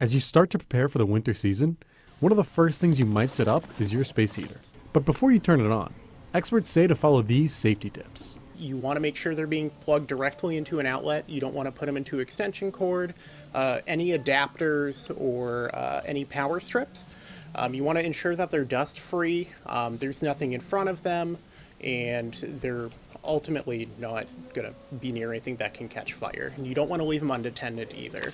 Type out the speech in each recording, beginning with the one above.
As you start to prepare for the winter season, one of the first things you might set up is your space heater. But before you turn it on, experts say to follow these safety tips. You want to make sure they're being plugged directly into an outlet. You don't want to put them into extension cord, any adapters, or any power strips. You want to ensure that they're dust free, there's nothing in front of them, and they're ultimately not going to be near anything that can catch fire. And you don't want to leave them unattended either.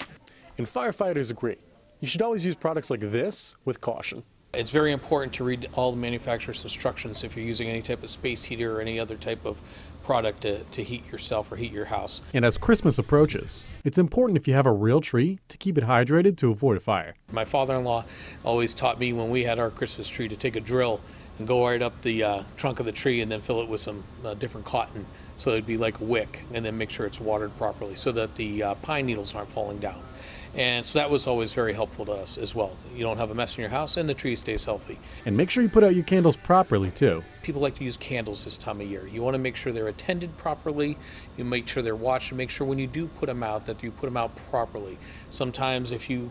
And firefighters agree. You should always use products like this with caution. It's very important to read all the manufacturer's instructions if you're using any type of space heater or any other type of product to heat yourself or heat your house. And as Christmas approaches, it's important if you have a real tree to keep it hydrated to avoid a fire. My father-in-law always taught me when we had our Christmas tree to take a drill and go right up the trunk of the tree and then fill it with some different cotton so it'd be like a wick, and then make sure it's watered properly so that the pine needles aren't falling down. And so that was always very helpful to us as well. You don't have a mess in your house and the tree stays healthy. And make sure you put out your candles properly too. People like to use candles this time of year. You want to make sure they're attended properly. You make sure they're watched, and make sure when you do put them out that you put them out properly. Sometimes if you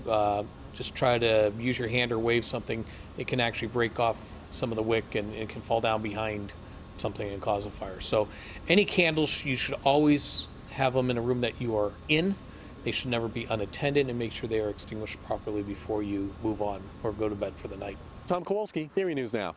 just try to use your hand or wave something, it can actually break off some of the wick and it can fall down behind something and cause a fire. So any candles, you should always have them in a room that you are in. They should never be unattended, and make sure they are extinguished properly before you move on or go to bed for the night. Tom Kowalski, WNY News Now.